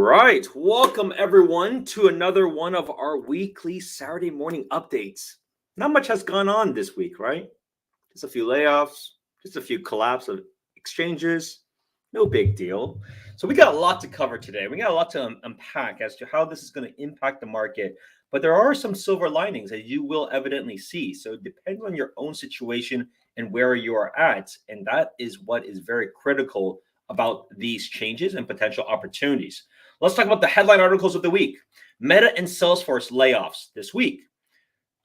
right. Welcome, everyone, to another one of our weekly Saturday morning updates. Not much has gone on this week, right? Just a few layoffs, just a few collapse of exchanges. No big deal. So, we got a lot to cover today. We got a lot to unpack as to how this is going to impact the market. But there are some silver linings that you will evidently see. So, it depends on your own situation and where you are at. And that is what is very critical about these changes and potential opportunities. Let's talk about the headline articles of the week. Meta and Salesforce layoffs this week.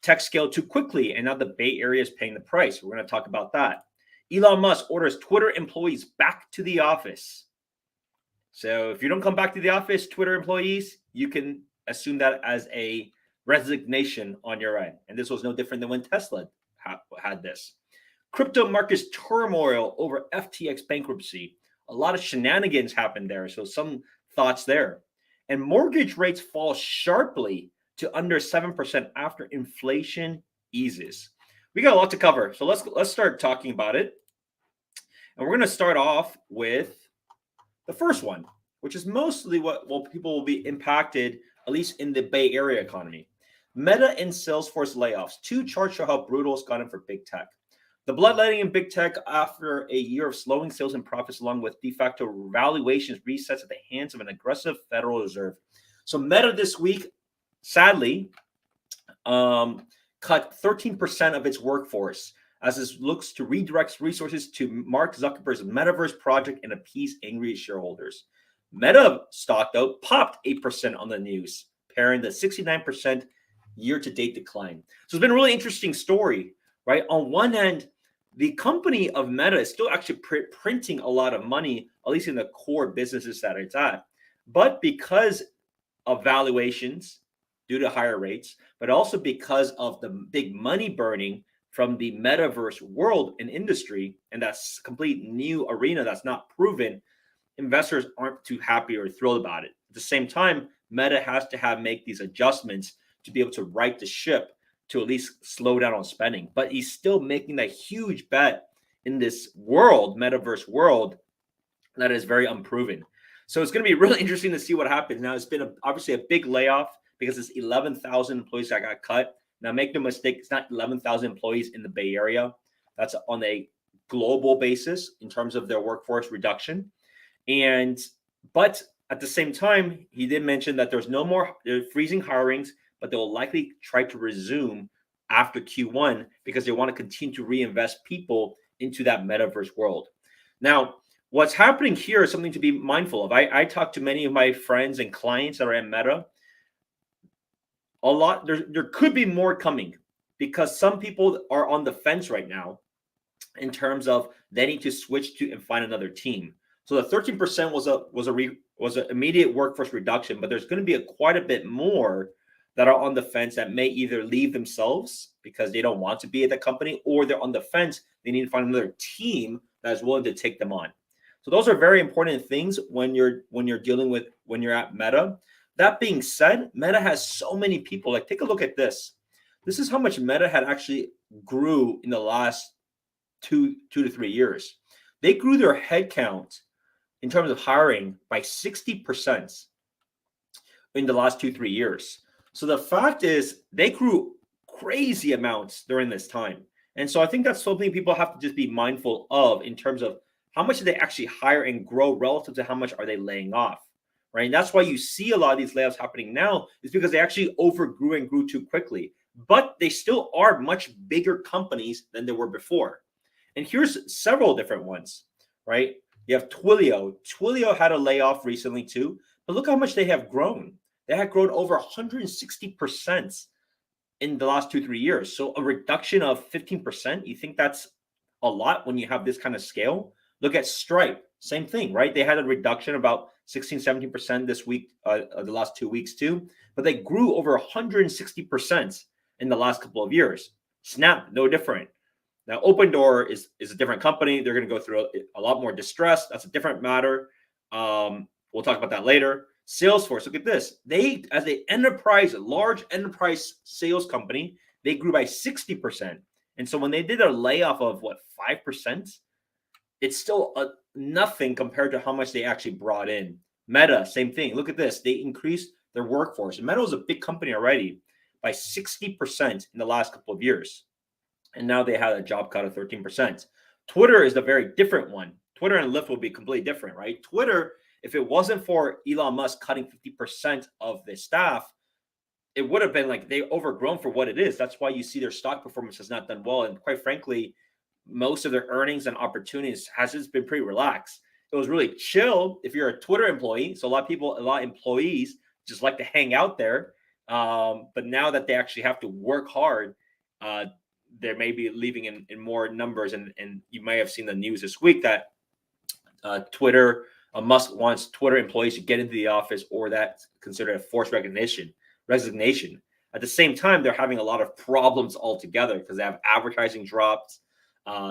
Tech scaled too quickly, and now the Bay Area is paying the price. We're going to talk about that. Elon Musk orders Twitter employees back to the office. So if you don't come back to the office, Twitter employees, you can assume that as a resignation on your end. And this was no different than when Tesla had this. Crypto markets turmoil over FTX bankruptcy. A lot of shenanigans happened there. So some thoughts there. And mortgage rates fall sharply to under 7% after inflation eases. We got a lot to cover. So let's start talking about it. And we're going to start off with the first one, which is mostly what people will be impacted, at least in the Bay Area economy. Meta and Salesforce layoffs. Two charts show how brutal it's gotten for big tech. The bloodletting in big tech after a year of slowing sales and profits, along with de facto valuations resets at the hands of an aggressive Federal Reserve. So Meta this week, sadly, cut 13% of its workforce as it looks to redirect resources to Mark Zuckerberg's metaverse project and appease angry shareholders. Meta stock, though, popped 8% on the news, pairing the 69% year-to-date decline. So it's been a really interesting story, right? On one hand, the company of Meta is still actually printing a lot of money, at least in the core businesses that it's at. But because of valuations due to higher rates, but also because of the big money burning from the metaverse world and industry, and that's a complete new arena that's not proven, investors aren't too happy or thrilled about it. At the same time, Meta has to make these adjustments to be able to right the ship, to at least slow down on spending. But he's still making that huge bet in this world, metaverse world, that is very unproven. So it's going to be really interesting to see what happens. Now, it's been obviously a big layoff because it's 11,000 employees that got cut. Now, make no mistake, it's not 11,000 employees in the Bay Area. That's on a global basis in terms of their workforce reduction. But at the same time, he did mention that there's no more freezing hirings, but they will likely try to resume after Q1 because they want to continue to reinvest people into that metaverse world. Now, what's happening here is something to be mindful of. I talked to many of my friends and clients that are in Meta. A lot, there could be more coming because some people are on the fence right now in terms of they need to switch to and find another team. So the 13% was an immediate workforce reduction, but there's going to be quite a bit more that are on the fence that may either leave themselves because they don't want to be at the company, or they're on the fence, they need to find another team that is willing to take them on. So those are very important things when you're dealing with when you're at Meta. That being said, Meta has so many people. Like, take a look at this. This is how much Meta had actually grew in the last two to 3 years. They grew their headcount in terms of hiring by 60% in the last 2-3 years. So the fact is they grew crazy amounts during this time. And so I think that's something people have to just be mindful of in terms of how much do they actually hire and grow relative to how much are they laying off, right? And that's why you see a lot of these layoffs happening now, is because they actually overgrew and grew too quickly. But they still are much bigger companies than they were before. And here's several different ones, right? You have Twilio. Twilio had a layoff recently too, but look how much they have grown. They had grown over 160% in the last 2-3 years. So a reduction of 15%, you think that's a lot when you have this kind of scale? Look at Stripe, same thing, right? They had a reduction of about 16-17% this week, the last 2 weeks too, but they grew over 160% in the last couple of years. Snap, no different. Now, Open Door is a different company. They're going to go through a lot more distress. That's a different matter. We'll talk about that later. Salesforce, look at this. They, as a large enterprise sales company, they grew by 60%. And so when they did a layoff of 5%, it's still nothing compared to how much they actually brought in Meta, same thing. Look at this. They increased their workforce. And Meta was a big company already by 60% in the last couple of years. And now they had a job cut of 13%. Twitter is the very different one. Twitter and Lyft will be completely different, right? Twitter, if it wasn't for Elon Musk cutting 50% of the staff, it would have been like they overgrown for what it is. That's why you see their stock performance has not done well. And quite frankly, most of their earnings and opportunities has just been pretty relaxed. It was really chill if you're a Twitter employee. So a lot of employees just like to hang out there. But now that they actually have to work hard, they may be leaving in more numbers. And you may have seen the news this week that Twitter, Musk wants Twitter employees to get into the office, or that's considered a forced resignation. At the same time, they're having a lot of problems altogether because they have advertising drops.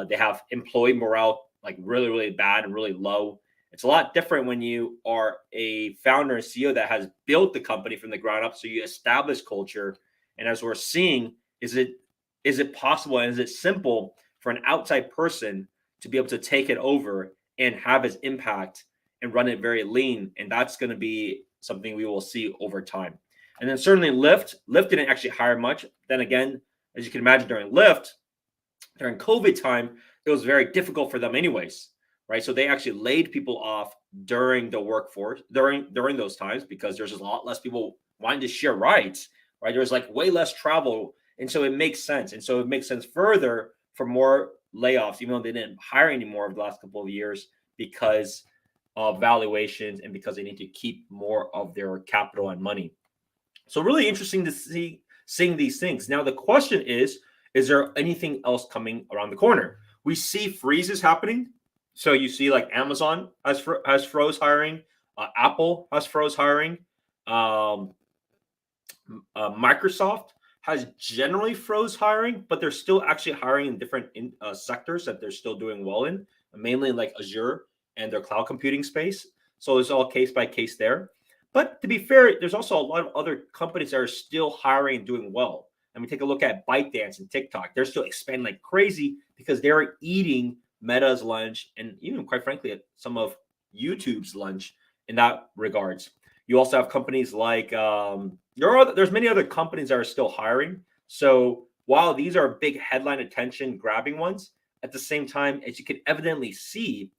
They have employee morale like really, really bad and really low. It's a lot different when you are a founder and CEO that has built the company from the ground up. So you establish culture. And as we're seeing, is it possible and is it simple for an outside person to be able to take it over and have its impact and run it very lean? And that's going to be something we will see over time. And then certainly Lyft didn't actually hire much. Then again, as you can imagine, during COVID time, it was very difficult for them anyways, right? So they actually laid people off during the workforce, during those times, because there's a lot less people wanting to share rides, right? There's like way less travel. And so it makes sense. And so it makes sense further for more layoffs, even though they didn't hire anymore over the last couple of years because of valuations and because they need to keep more of their capital and money. So really interesting to seeing these things. Now, the question is there anything else coming around the corner? We see freezes happening. So you see like Amazon has froze hiring. Apple has froze hiring. Microsoft has generally froze hiring, but they're still actually hiring in different sectors that they're still doing well in, mainly like Azure and their cloud computing space. So it's all case by case there. But to be fair, there's also a lot of other companies that are still hiring and doing well. I mean, take a look at ByteDance and TikTok. They're still expanding like crazy because they're eating Meta's lunch and even, quite frankly, some of YouTube's lunch in that regards. You also have companies like there's many other companies that are still hiring. So while these are big headline attention grabbing ones, at the same time, as you can evidently see,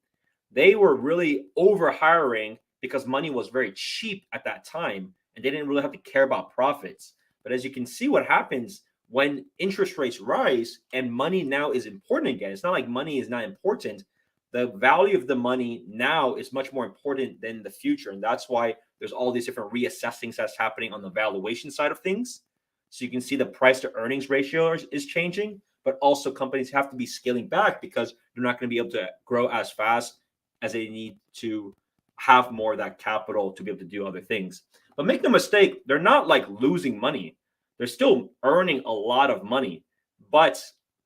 they were really over hiring because money was very cheap at that time and they didn't really have to care about profits. But as you can see, what happens when interest rates rise and money now is important again, it's not like money is not important. The value of the money now is much more important than the future. And that's why there's all these different reassessings that's happening on the valuation side of things. So you can see the price to earnings ratio is changing, but also companies have to be scaling back because they're not going to be able to grow as fast as they need to have more of that capital to be able to do other things. But make no mistake, they're not like losing money. They're still earning a lot of money, but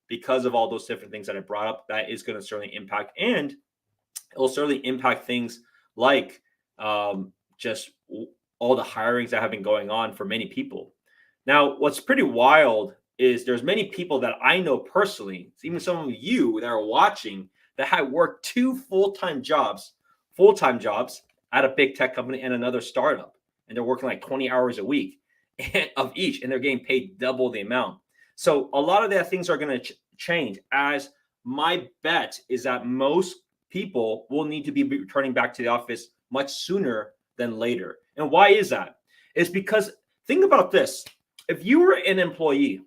because of all those different things that I brought up, that is going to certainly impact, and it will certainly impact things like just all the hirings that have been going on for many people. Now, what's pretty wild is there's many people that I know personally, even some of you that are watching, that have worked two full-time jobs at a big tech company and another startup, and they're working like 20 hours a week of each, and they're getting paid double the amount. So a lot of that things are going to change, as my bet is that most people will need to be returning back to the office much sooner than later. And why is that? It's because think about this. If you were an employee,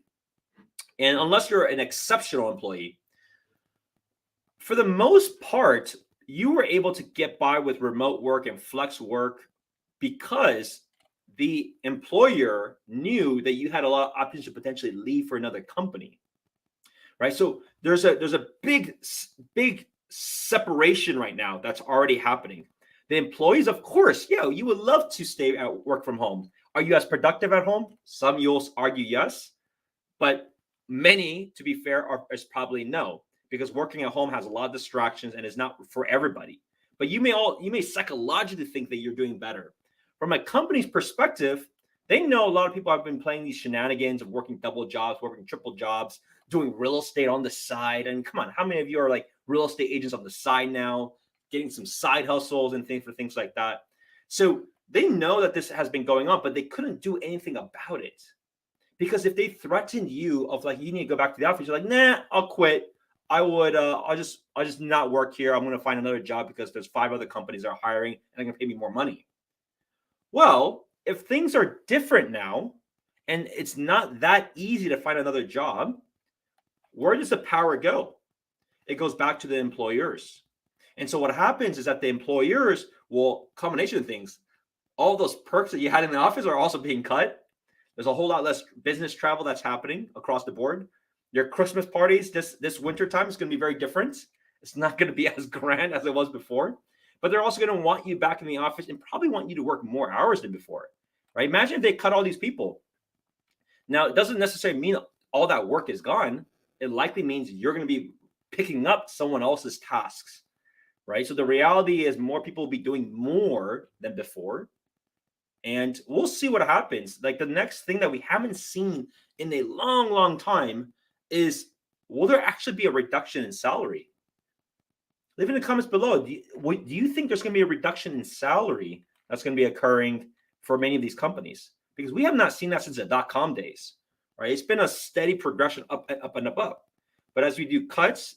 and unless you're an exceptional employee, for the most part, you were able to get by with remote work and flex work because the employer knew that you had a lot of options to potentially leave for another company, right? So there's a big separation right now that's already happening. The employees, of course, you would love to stay at work from home. Are you as productive at home? Some you'll argue yes, but many, to be fair, is probably no, because working at home has a lot of distractions and is not for everybody. But you may psychologically think that you're doing better. From a company's perspective, they know a lot of people have been playing these shenanigans of working double jobs, working triple jobs, doing real estate on the side. And come on, how many of you are like real estate agents on the side now, getting some side hustles and things like that? So they know that this has been going on, but they couldn't do anything about it. Because if they threatened you of like, you need to go back to the office, you're like, nah, I'll quit. I'll just not work here. I'm going to find another job because there's 5 other companies that are hiring and they're going to pay me more money. Well, if things are different now and it's not that easy to find another job, where does the power go? It goes back to the employers. And so what happens is that the employers will, combination of things, all those perks that you had in the office are also being cut. There's a whole lot less business travel that's happening across the board. Your Christmas parties this winter time is going to be very different. It's not going to be as grand as it was before, but they're also going to want you back in the office and probably want you to work more hours than before, right? Imagine if they cut all these people. Now, it doesn't necessarily mean all that work is gone. It likely means you're going to be picking up someone else's tasks, right? So the reality is more people will be doing more than before. And we'll see what happens. Like the next thing that we haven't seen in a long, long time is, will there actually be a reduction in salary? Leave in the comments below. Do you think there's going to be a reduction in salary that's going to be occurring for many of these companies? Because we have not seen that since the dot-com days, right? It's been a steady progression up and up. But as we do cuts,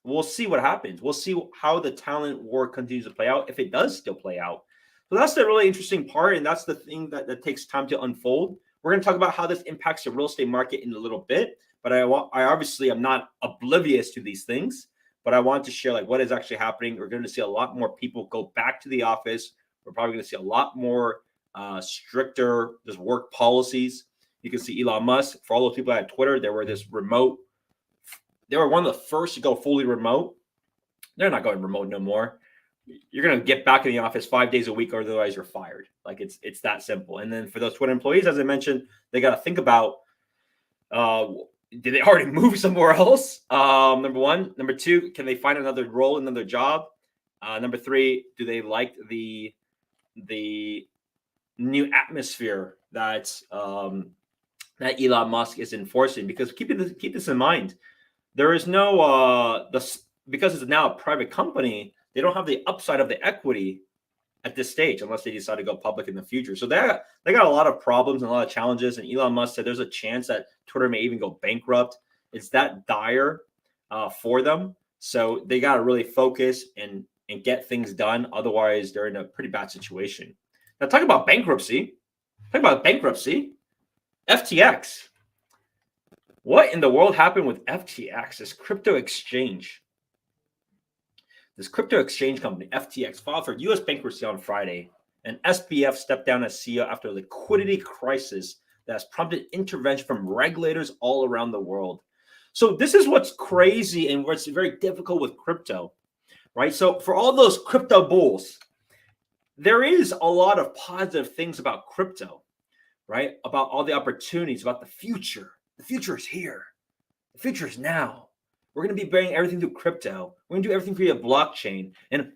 we'll see what happens. We'll see how the talent war continues to play out, if it does still play out. So that's the really interesting part, and that's the thing that takes time to unfold. We're going to talk about how this impacts the real estate market in a little bit, but I obviously am not oblivious to these things, but I want to share like what is actually happening. We're going to see a lot more people go back to the office. We're probably going to see a lot more stricter just work policies. You can see Elon Musk. For all those people at Twitter, they were one of the first to go fully remote. They're not going remote no more. You're going to get back in the office 5 days a week, or otherwise you're fired. Like it's that simple. And then for those Twitter employees, as I mentioned, they got to think about, did they already move somewhere else? Number one. Number two, can they find another role, another job? Number three, do they like the new atmosphere that Elon Musk is enforcing? Because keep this in mind. There is no because it's now a private company, they don't have the upside of the equity at this stage unless they decide to go public in the future. So they got a lot of problems and a lot of challenges. And Elon Musk said there's a chance that Twitter may even go bankrupt. It's that dire for them. So they got to really focus and get things done. Otherwise, they're in a pretty bad situation. Now, talk about bankruptcy. FTX. What in the world happened with FTX, this crypto exchange? This crypto exchange company, FTX, filed for U.S. bankruptcy on Friday, and SBF stepped down as CEO after a liquidity crisis that has prompted intervention from regulators all around the world. So this is what's crazy and what's very difficult with crypto, right? So for all those crypto bulls, there is a lot of positive things about crypto, right? About all the opportunities, about the future. The future is here. The future is now. We're going to be bringing everything through crypto. We're going to do everything via blockchain, and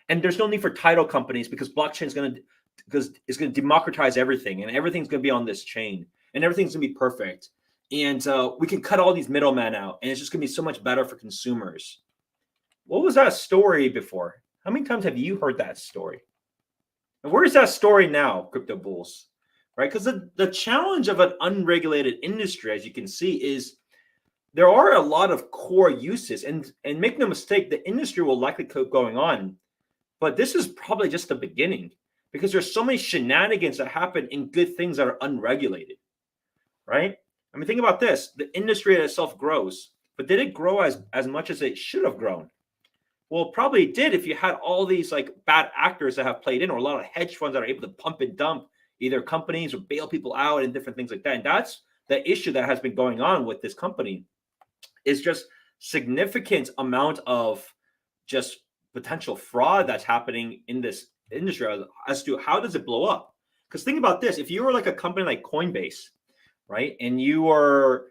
there's no need for title companies because blockchain is going to democratize everything, and everything's going to be on this chain, and everything's going to be perfect, and we can cut all these middlemen out, and it's just going to be so much better for consumers. What was that story before? How many times have you heard that story? And where is that story now, crypto bulls? Right? Because the challenge of an unregulated industry, as you can see, is there are a lot of core uses, and make no mistake, the industry will likely keep going on, but this is probably just the beginning because there's so many shenanigans that happen in good things that are unregulated, right? I mean, think about this. The industry itself grows, but did it grow as much as it should have grown? Well, it probably did if you had all these like bad actors that have played in, or a lot of hedge funds that are able to pump and dump either companies or bail people out and different things like that. And that's the issue that has been going on with this company. Is just significant amount of just potential fraud that's happening in this industry as to how does it blow up? Because think about this: if you were like a company like Coinbase, right, and you are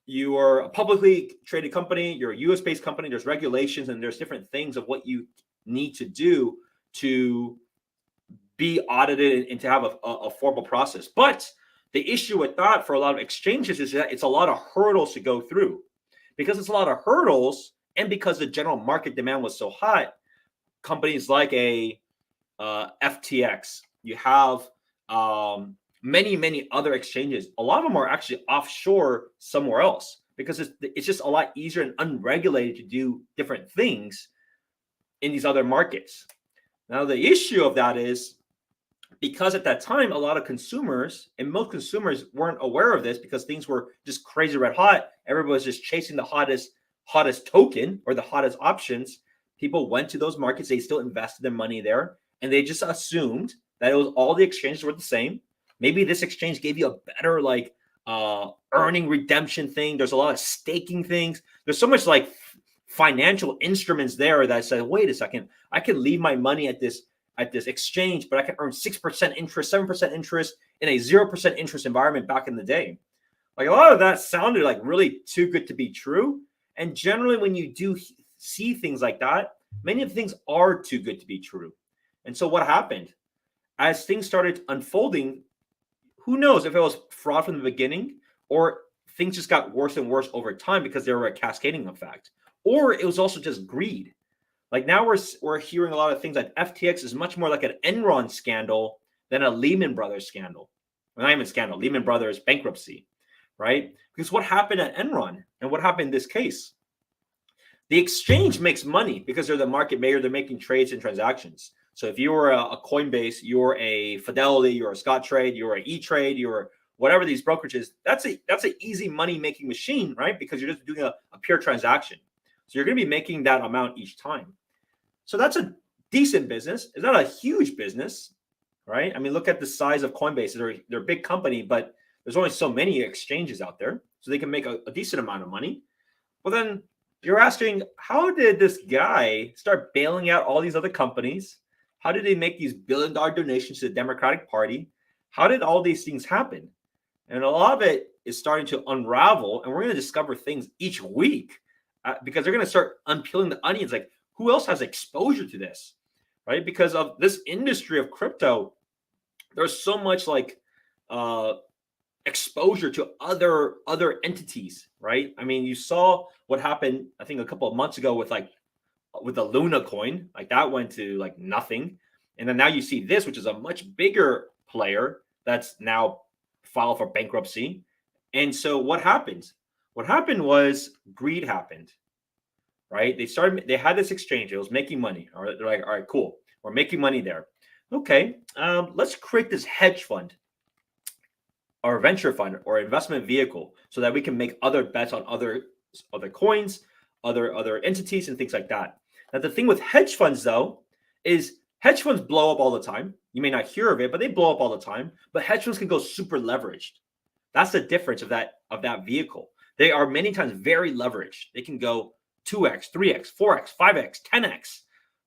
a publicly traded company, you're a US based company, there's regulations and there's different things of what you need to do to be audited and to have a formal process. But the issue with that for a lot of exchanges is that it's a lot of hurdles to go through. Because it's a lot of hurdles, and because the general market demand was so hot, companies like a FTX. You have many other exchanges. A lot of them are actually offshore somewhere else because it's just a lot easier and unregulated to do different things in these other markets. Now, the issue of that is because at that time, a lot of consumers and most consumers weren't aware of this because things were just crazy red hot. Everybody was just chasing the hottest token or the hottest options. People went to those markets. They still invested their money there, and they just assumed that it was all the exchanges were the same. Maybe this exchange gave you a better earning redemption thing. There's a lot of staking things. There's so much like financial instruments there that said, wait a second, I can leave my money at this exchange, but I can earn 6% interest, 7% interest in a 0% interest environment back in the day. Like a lot of that sounded like really too good to be true. And generally, when you do see things like that, many of the things are too good to be true. And so what happened? As things started unfolding, who knows if it was fraud from the beginning or things just got worse and worse over time because they were a cascading effect, or it was also just greed. Like now we're hearing a lot of things like FTX is much more like an Enron scandal than a Lehman Brothers scandal. Well, not even scandal, Lehman Brothers bankruptcy, right? Because what happened at Enron and what happened in this case? The exchange makes money because they're the market maker. They're making trades and transactions. So if you were a Coinbase, you're a Fidelity, you're a Scottrade, you're an E-Trade, you're whatever these brokerages, that's an easy money making machine, right? Because you're just doing a pure transaction. So you're going to be making that amount each time. So that's a decent business. It's not a huge business, right? I mean, look at the size of Coinbase. They're a big company, but there's only so many exchanges out there. So they can make a decent amount of money. Well, then you're asking, how did this guy start bailing out all these other companies? How did they make these billion-dollar donations to the Democratic Party? How did all these things happen? And a lot of it is starting to unravel, and we're going to discover things each week because they're going to start unpeeling the onions. Like, who else has exposure to this, right? Because of this industry of crypto, there's so much exposure to other entities, right? I mean, you saw what happened, I think, a couple of months ago with the Luna coin. Like that went to like nothing. And then now you see this, which is a much bigger player that's now filed for bankruptcy. And so what happened? What happened was greed happened, right? They had this exchange. It was making money. All right, they're like, all right, cool. We're making money there. Okay, let's create this hedge fund or venture fund or investment vehicle so that we can make other bets on other coins, other entities and things like that. Now, the thing with hedge funds, though, is hedge funds blow up all the time. You may not hear of it, but they blow up all the time. But hedge funds can go super leveraged. That's the difference of that vehicle. They are many times very leveraged. They can go 2x, 3x, 4x, 5x, 10x,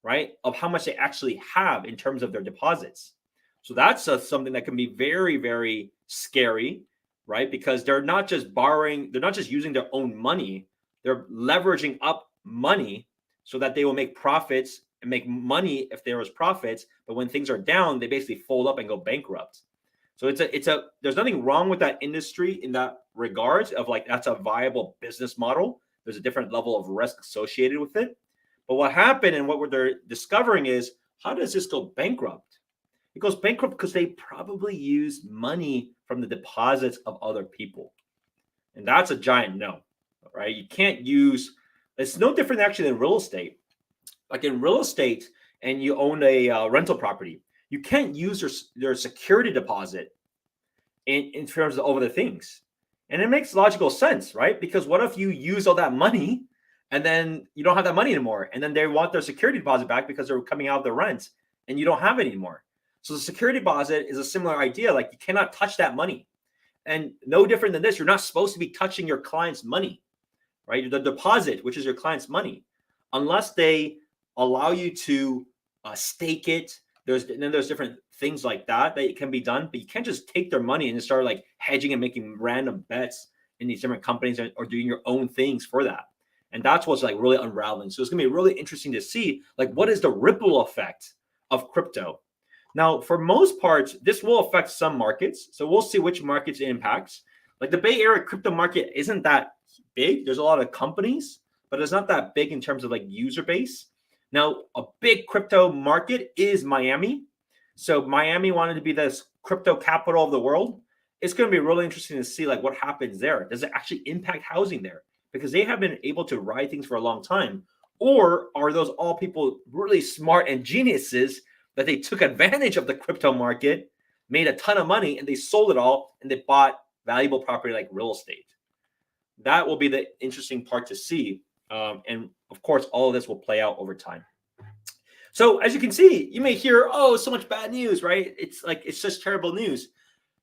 right, of how much they actually have in terms of their deposits. So that's something that can be very, very scary, right? Because they're not just borrowing, they're not just using their own money. They're leveraging up money so that they will make profits and make money if there was profits. But when things are down, they basically fold up and go bankrupt. So there's nothing wrong with that industry in that regards of like, that's a viable business model. There's a different level of risk associated with it. But what happened and what they're discovering is, how does this go bankrupt? It goes bankrupt because they probably use money from the deposits of other people. And that's a giant no, right? You can't use, it's no different actually than real estate. Like in real estate and you own a rental property, you can't use their security deposit in terms of other things. And it makes logical sense, right? Because what if you use all that money and then you don't have that money anymore? And then they want their security deposit back because they're coming out of their rent and you don't have it anymore. So the security deposit is a similar idea. Like you cannot touch that money. And no different than this, you're not supposed to be touching your client's money, right? The deposit, which is your client's money, unless they allow you to stake it. There's different things like that can be done, but you can't just take their money and just start like hedging and making random bets in these different companies or doing your own things for that. And that's what's like really unraveling. So it's gonna be really interesting to see like what is the ripple effect of crypto. Now, for most parts, this will affect some markets. So we'll see which markets it impacts. Like the Bay Area crypto market isn't that big. There's a lot of companies, but it's not that big in terms of like user base. Now, a big crypto market is Miami. So Miami wanted to be this crypto capital of the world. It's going to be really interesting to see like what happens there. Does it actually impact housing there? Because they have been able to ride things for a long time. Or are those all people really smart and geniuses that they took advantage of the crypto market, made a ton of money, and they sold it all and they bought valuable property like real estate? That will be the interesting part to see. And of course, all of this will play out over time. So as you can see, you may hear, oh, so much bad news, right? It's like, it's just terrible news.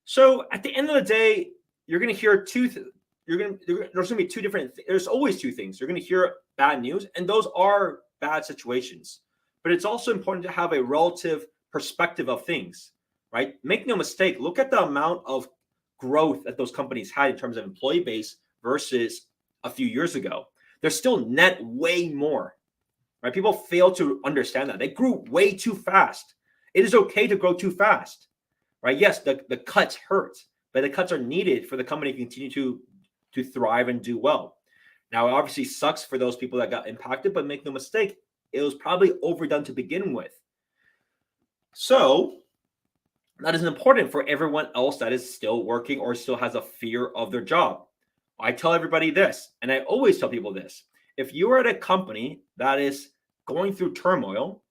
So at the end of the day, you're going to hear there's going to be two different, there's always two things. You're going to hear bad news, and those are bad situations. But it's also important to have a relative perspective of things, right? Make no mistake, look at the amount of growth that those companies had in terms of employee base versus a few years ago. They're still net way more, right? People fail to understand that. They grew way too fast. It is okay to grow too fast, right? Yes, the cuts hurt, but the cuts are needed for the company to continue to thrive and do well. Now, it obviously sucks for those people that got impacted, but make no mistake, it was probably overdone to begin with. So that is important for everyone else that is still working or still has a fear of their job. I tell everybody this, and I always tell people this. If you are at a company that is going through turmoil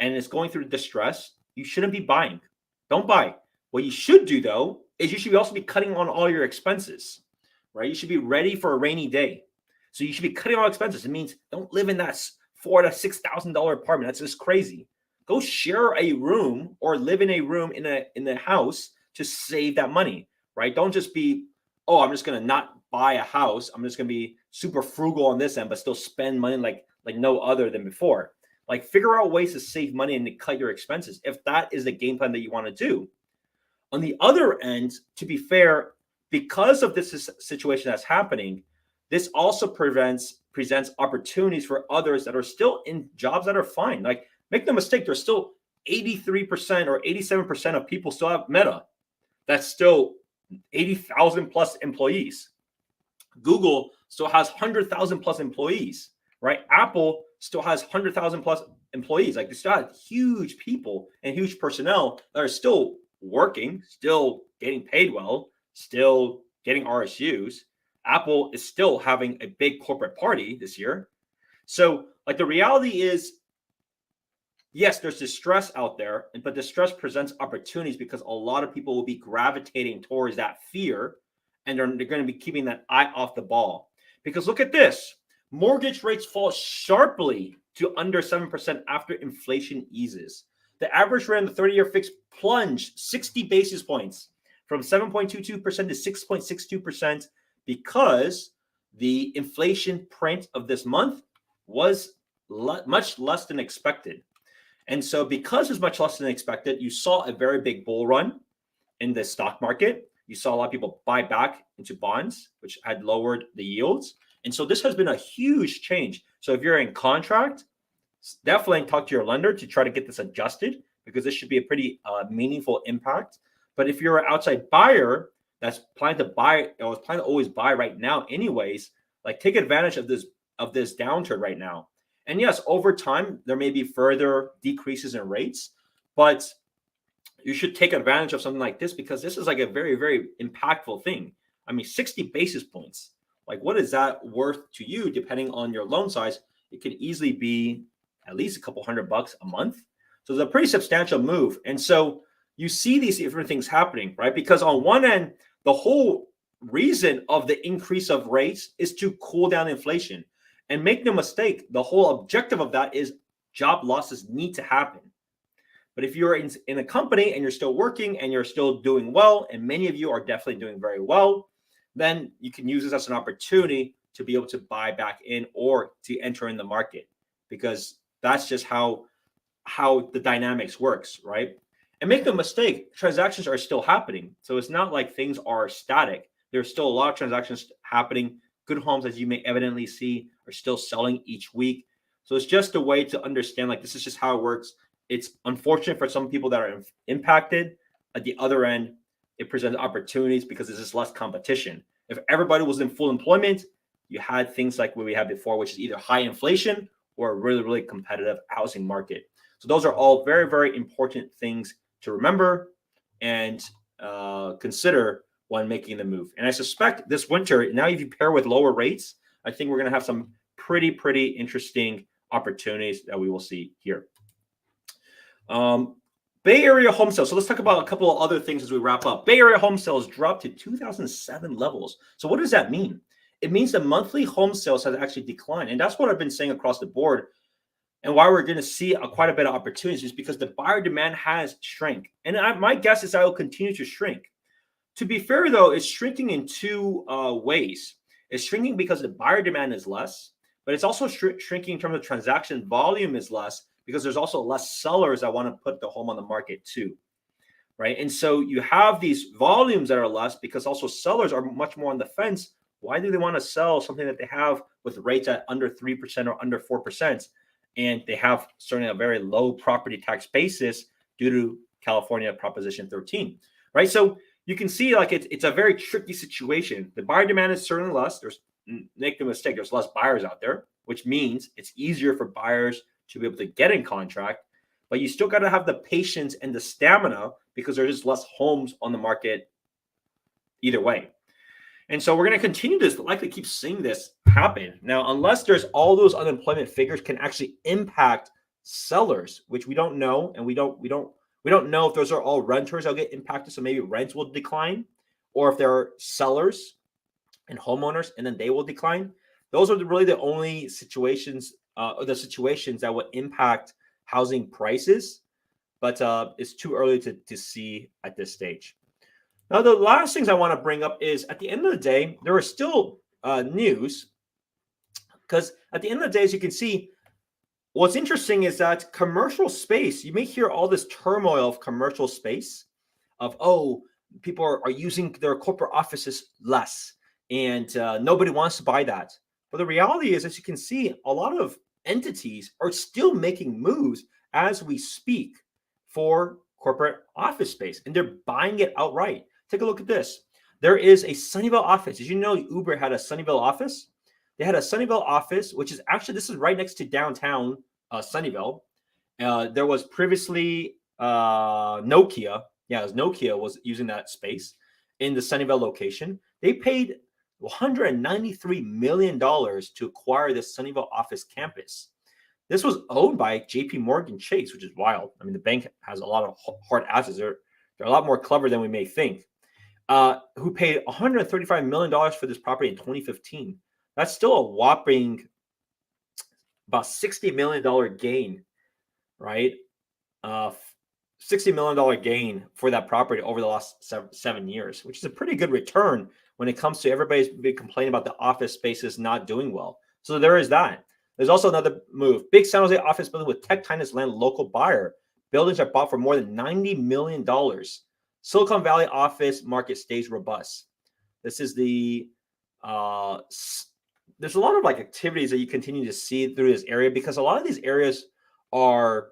and is going through distress, you shouldn't be buying. Don't buy. What you should do, though, is you should also be cutting on all your expenses, right? You should be ready for a rainy day. So you should be cutting all expenses. It means don't live in that $4,000 to $6,000 apartment. That's just crazy. Go share a room or live in a room in a house to save that money, right? Don't just be, oh, I'm just going to not buy a house. I'm just going to be super frugal on this end, but still spend money like no other than before. Like, figure out ways to save money and to cut your expenses if that is the game plan that you want to do. On the other end, to be fair, because of this situation that's happening, this also presents opportunities for others that are still in jobs that are fine. Like, make no mistake, there's still 83% or 87% of people still have Meta. That's still 80,000 plus employees. Google still has 100,000 plus employees, right? Apple still has 100,000 plus employees. Like, they still have huge people and huge personnel that are still working, still getting paid well, still getting RSUs. Apple is still having a big corporate party this year. So, like, the reality is, yes, there's distress out there, but distress presents opportunities because a lot of people will be gravitating towards that fear, and they're going to be keeping that eye off the ball. Because look at this. Mortgage rates fall sharply to under 7% after inflation eases. The average rate on the 30-year fixed plunged 60 basis points from 7.22% to 6.62% because the inflation print of this month was much less than expected. And so because it's much less than expected, you saw a very big bull run in the stock market. You saw a lot of people buy back into bonds, which had lowered the yields. And so this has been a huge change. So if you're in contract, definitely talk to your lender to try to get this adjusted, because this should be a pretty meaningful impact. But if you're an outside buyer that's planning to buy, or is planning to always buy right now anyways, like, take advantage of this downturn right now. And yes, over time, there may be further decreases in rates, but you should take advantage of something like this, because this is like a very, very impactful thing. I mean, 60 basis points, like, what is that worth to you depending on your loan size? It could easily be at least a couple $100 a month. So it's a pretty substantial move. And so you see these different things happening, right? Because on one end, the whole reason of the increase of rates is to cool down inflation. And make no mistake, the whole objective of that is job losses need to happen. But if you're in a company and you're still working and you're still doing well, and many of you are definitely doing very well, then you can use this as an opportunity to be able to buy back in or to enter in the market, because that's just how the dynamics works, right? And make no mistake, transactions are still happening. So it's not like things are static. There's still a lot of transactions happening. Good homes, as you may evidently see, are still selling each week. So it's just a way to understand, like, this is just how it works. It's unfortunate for some people that are impacted. At the other end, it presents opportunities because there's just less competition. If everybody was in full employment, you had things like what we had before, which is either high inflation or a really, really competitive housing market. So those are all very, very important things to remember and consider when making the move. And I suspect this winter, now if you pair with lower rates, I think we're going to have some pretty interesting opportunities that we will see here. Bay Area home sales. So let's talk about a couple of other things as we wrap up. Bay Area home sales dropped to 2007 levels. So what does that mean? It means that monthly home sales has actually declined. And that's what I've been saying across the board. And why we're going to see quite a bit of opportunities is because the buyer demand has shrank. And my guess is that it will continue to shrink. To be fair, though, it's shrinking in two ways. It's shrinking because the buyer demand is less, but it's also shrinking in terms of transaction volume is less because there's also less sellers that want to put the home on the market too, right? And so you have these volumes that are less because also sellers are much more on the fence. Why do they want to sell something that they have with rates at under 3% or under 4%? And they have certainly a very low property tax basis due to California Proposition 13, right? So you can see like it's a very tricky situation. The buyer demand is certainly less. Make no mistake, there's less buyers out there, which means it's easier for buyers to be able to get in contract, but you still got to have the patience and the stamina because there's just less homes on the market either way. And so we're going to continue to likely keep seeing this happen. Now, unless there's all those unemployment figures can actually impact sellers, which we don't know, and we don't know if those are all renters that'll get impacted. So maybe rents will decline, or if there are sellers and homeowners, and then they will decline. Those are really the only situations, that will impact housing prices. But it's too early to see at this stage. Now, the last things I want to bring up is at the end of the day, there are still news, because at the end of the day, as you can see, what's interesting is that commercial space, you may hear all this turmoil of commercial space of, oh, people are using their corporate offices less and nobody wants to buy that. But the reality is, as you can see, a lot of entities are still making moves as we speak for corporate office space, and they're buying it outright. Take a look at this. There is a Sunnyvale office. Did you know Uber had a Sunnyvale office? They had a Sunnyvale office, which is actually, this is right next to downtown Sunnyvale. There was previously Nokia. Yeah, it was Nokia was using that space in the Sunnyvale location. They paid $193 million to acquire this Sunnyvale office campus. This was owned by JP Morgan Chase, which is wild. I mean, the bank has a lot of hard assets. They're a lot more clever than we may think. Who paid $135 million for this property in 2015. That's still a whopping about $60 million gain, right? $60 million gain for that property over the last 7 years, which is a pretty good return when it comes to everybody's been complaining about the office spaces not doing well. So there is that. There's also another move. Big San Jose office building with tech tenants land local buyer. Buildings are bought for more than $90 million. Silicon Valley office market stays robust. This is the there's a lot of like activities that you continue to see through this area, because a lot of these areas are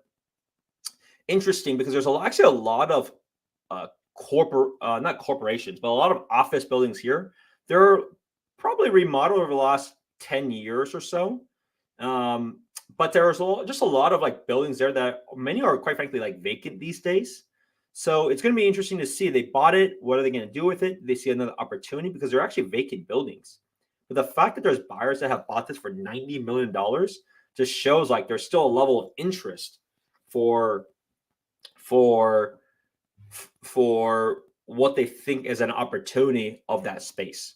interesting because there's actually a lot of not corporations, but a lot of office buildings here. They're probably remodeled over the last 10 years or so. But there's just a lot of like buildings there that many are quite frankly like vacant these days. So it's going to be interesting to see. They bought it. What are they going to do with it? They see another opportunity because they're actually vacant buildings. But the fact that there's buyers that have bought this for $90 million just shows like there's still a level of interest for what they think is an opportunity of that space.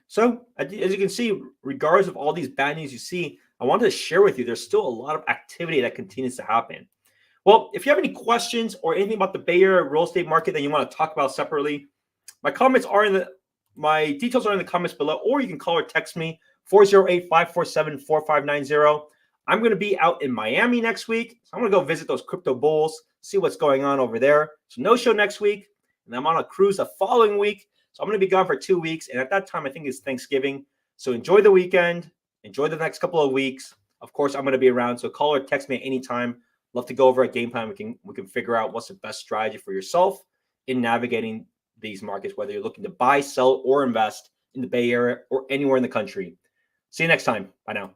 So as you can see, regardless of all these bad news you see, I wanted to share with you, there's still a lot of activity that continues to happen. Well, if you have any questions or anything about the Bay Area real estate market that you want to talk about separately, my details are in the comments below, or you can call or text me 408-547-4590. I'm going to be out in Miami next week. So I'm going to go visit those crypto bulls, see what's going on over there. So no show next week, and I'm on a cruise the following week. So I'm going to be gone for 2 weeks, and at that time, I think it's Thanksgiving. So enjoy the weekend. Enjoy the next couple of weeks. Of course, I'm going to be around, so call or text me at any time. Love to go over a game plan. We can figure out what's the best strategy for yourself in navigating these markets, whether you're looking to buy, sell, or invest in the Bay Area or anywhere in the country. See you next time. Bye now.